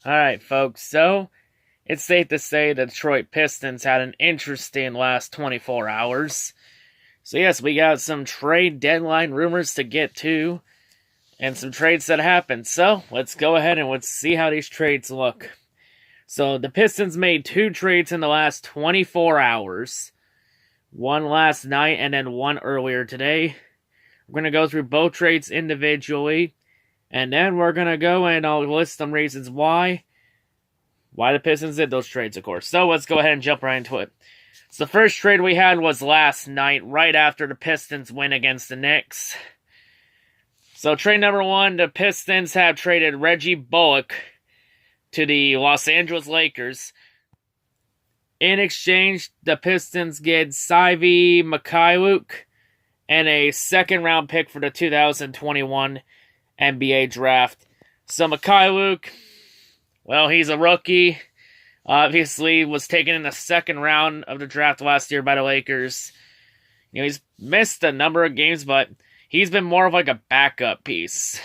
Alright, folks, so it's safe to say the Detroit Pistons had an interesting last 24 hours. So, yes, we got some trade deadline rumors to get to, and some trades that happened. So, let's go ahead and let's see how these trades look. So, the Pistons made 2 trades in the last 24 hours. One last night and then one earlier today. We're going to go through both trades individually. And then we're going to go and I'll list some reasons why the Pistons did those trades, of course. So let's go ahead and jump right into it. So the first trade we had was last night, right after the Pistons win against the Knicks. So trade number 1, the Pistons have traded Reggie Bullock to the Los Angeles Lakers. In exchange, the Pistons get Saivi Mikhailiuk and a second-round pick for the 2021 NBA draft. So Mikhailiuk, well, he's a rookie. Obviously, was taken in the second round of the draft last year by the Lakers. He's missed a number of games, but he's been more of like a backup piece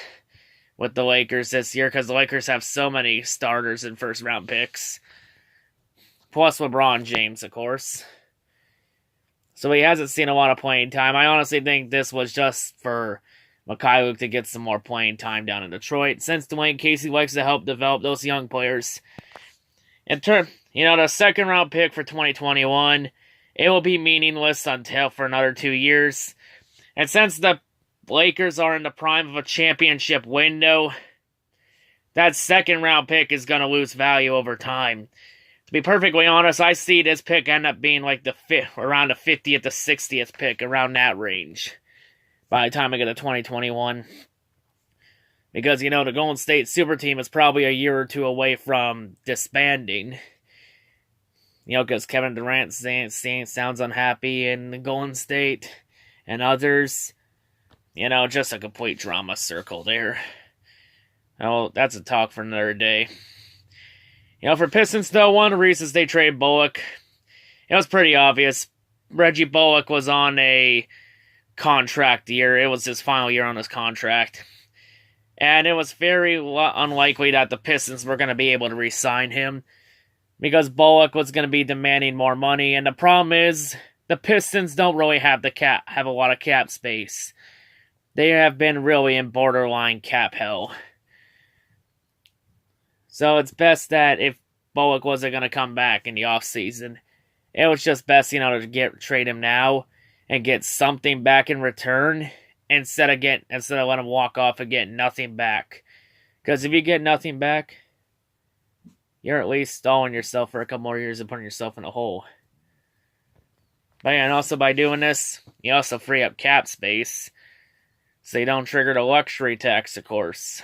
with the Lakers this year because the Lakers have so many starters and first-round picks. Plus LeBron James, of course. So he hasn't seen a lot of playing time. I honestly think this was just for Mikhailiuk to get some more playing time down in Detroit, since Dwayne Casey likes to help develop those young players. In turn, the second round pick for 2021, it will be meaningless for another 2 years. And since the Lakers are in the prime of a championship window, that second round pick is going to lose value over time. To be perfectly honest, I see this pick end up being like around the 50th to 60th pick, around that range, by the time I get to 2021. Because, the Golden State Super Team is probably a year or two away from disbanding. Because Kevin Durant sounds unhappy in the Golden State, and others. Just a complete drama circle there. Oh, that's a talk for another day. For Pistons, though, one of the reasons they traded Bullock, it was pretty obvious. Reggie Bullock was on a contract year. It was his final year on his contract. And it was very unlikely that the Pistons were going to be able to re-sign him, because Bullock was going to be demanding more money. And the problem is, the Pistons don't really have a lot of cap space. They have been really in borderline cap hell. So it's best that if Bullock wasn't going to come back in the offseason, it was just best, to trade him now and get something back in return instead of letting him walk off and get nothing back. Because if you get nothing back, you're at least stalling yourself for a couple more years and putting yourself in a hole. But yeah, and also by doing this, you also free up cap space, so you don't trigger the luxury tax, of course.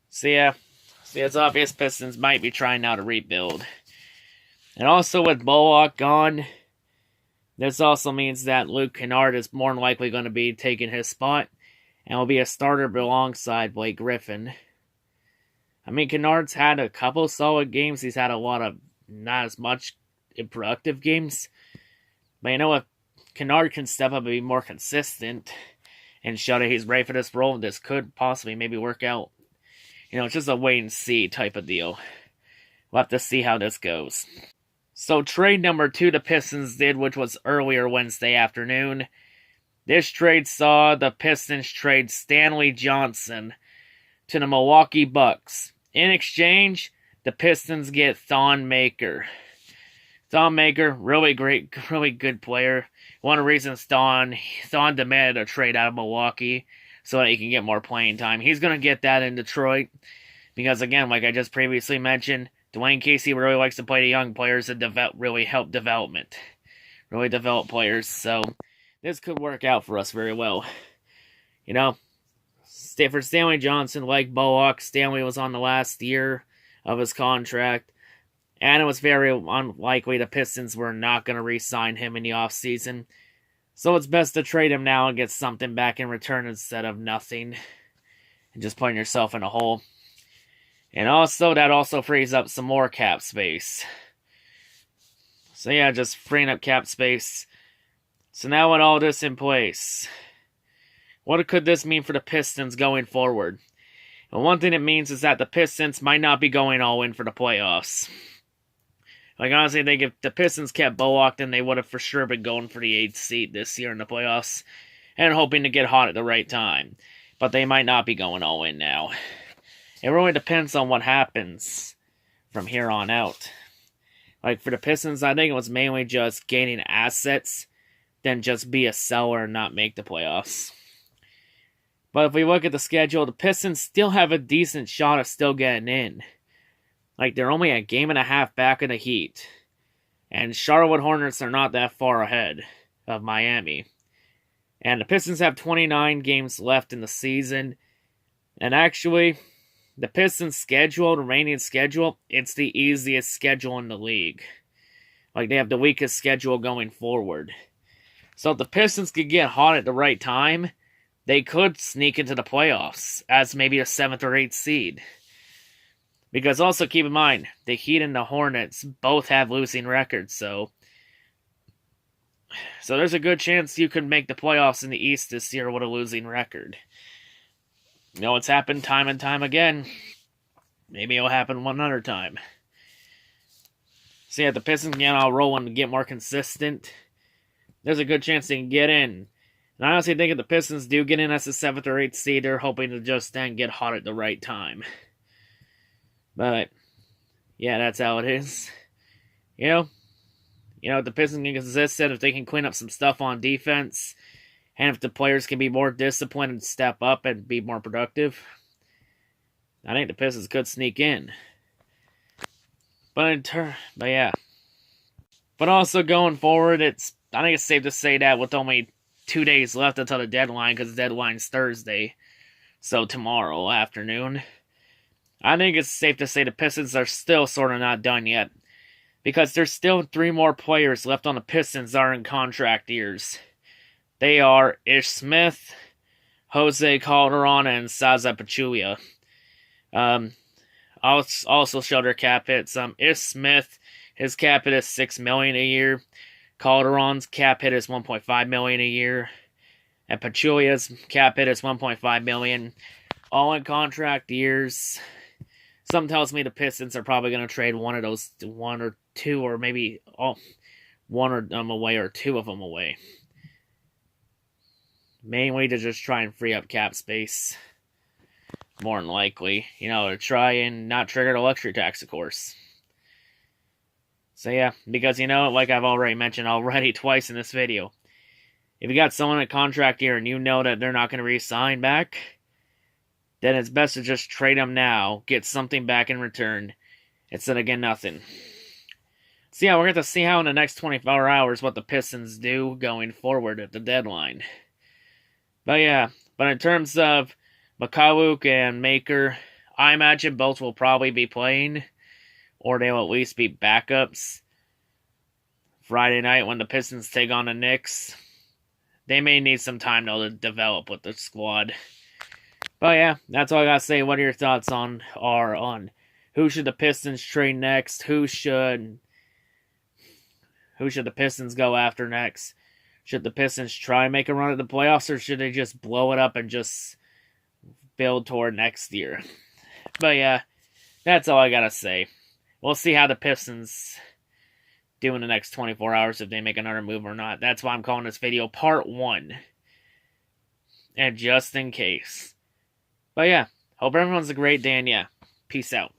So yeah, it's obvious Pistons might be trying now to rebuild. And also with Bullock gone, this also means that Luke Kennard is more than likely going to be taking his spot and will be a starter alongside Blake Griffin. I mean, Kennard's had a couple solid games. He's had a lot of not as much productive games. But if Kennard can step up and be more consistent and show that he's ready for this role, this could possibly maybe work out. It's just a wait-and-see type of deal. We'll have to see how this goes. So, trade number 2 the Pistons did, which was earlier Wednesday afternoon. This trade saw the Pistons trade Stanley Johnson to the Milwaukee Bucks. In exchange, the Pistons get Thon Maker. Thon Maker, really good player. One of the reasons Thon demanded a trade out of Milwaukee, so that he can get more playing time. He's going to get that in Detroit. Because, again, like I just previously mentioned, Dwayne Casey really likes to play the young players and really help development. Really develop players. So, this could work out for us very well. For Stanley Johnson, like Bullock, Stanley was on the last year of his contract. And it was very unlikely the Pistons were not going to re-sign him in the offseason. So it's best to trade him now and get something back in return instead of nothing. And just putting yourself in a hole. And also, that also frees up some more cap space. So yeah, just freeing up cap space. So now with all this in place, what could this mean for the Pistons going forward? But one thing it means is that the Pistons might not be going all in for the playoffs. Like, honestly, I think if the Pistons kept Bullock, then they would have for sure been going for the 8th seed this year in the playoffs and hoping to get hot at the right time. But they might not be going all in now. It really depends on what happens from here on out. Like, for the Pistons, I think it was mainly just gaining assets than just be a seller and not make the playoffs. But if we look at the schedule, the Pistons still have a decent shot of still getting in. Like, they're only a game and a half back of the Heat. And Charlotte Hornets are not that far ahead of Miami. And the Pistons have 29 games left in the season. And actually, the Pistons' schedule, the remaining schedule, it's the easiest schedule in the league. Like, they have the weakest schedule going forward. So if the Pistons could get hot at the right time, they could sneak into the playoffs as maybe a 7th or 8th seed. Because also keep in mind, the Heat and the Hornets both have losing records, so there's a good chance you could make the playoffs in the East this year with a losing record. You know, it's happened time and time again. Maybe it'll happen one other time. So yeah, the Pistons get all rolling to get more consistent. There's a good chance they can get in. And I honestly think if the Pistons do get in as the 7th or 8th seed, they're hoping to just then get hot at the right time. But, yeah, that's how it is. You know, if the Pistons can consistent, if they can clean up some stuff on defense, and if the players can be more disciplined and step up and be more productive, I think the Pistons could sneak in. But yeah. But also going forward, I think it's safe to say that with only 2 days left until the deadline, because the deadline's Thursday, so tomorrow afternoon, I think it's safe to say the Pistons are still sort of not done yet, because there's still 3 more players left on the Pistons that are in contract years. They are Ish Smith, Jose Calderon, and Zaza Pachulia. I'll also show their cap hits. Ish Smith, his cap hit is $6 million a year. Calderon's cap hit is $1.5 million a year. And Pachulia's cap hit is $1.5 million. All in contract years. Something tells me the Pistons are probably going to trade one or two, or maybe one of them away or 2 of them away. Mainly to just try and free up cap space. More than likely. To try and not trigger the luxury tax, of course. So yeah, because like I've already mentioned twice in this video, if you got someone in a contract year and you know that they're not going to re-sign back, then it's best to just trade them now, get something back in return, instead of getting nothing. So yeah, we're going to see how in the next 24 hours what the Pistons do going forward at the deadline. But yeah, in terms of Mikhailuk and Maker, I imagine both will probably be playing, or they'll at least be backups. Friday night when the Pistons take on the Knicks, they may need some time to develop with the squad. But yeah, that's all I gotta say. What are your thoughts on who should the Pistons trade next? Who should the Pistons go after next? Should the Pistons try and make a run at the playoffs, or should they just blow it up and just build toward next year? But yeah, that's all I gotta say. We'll see how the Pistons do in the next 24 hours, if they make another move or not. That's why I'm calling this video Part 1. And just in case. But yeah, hope everyone's a great day, and yeah, peace out.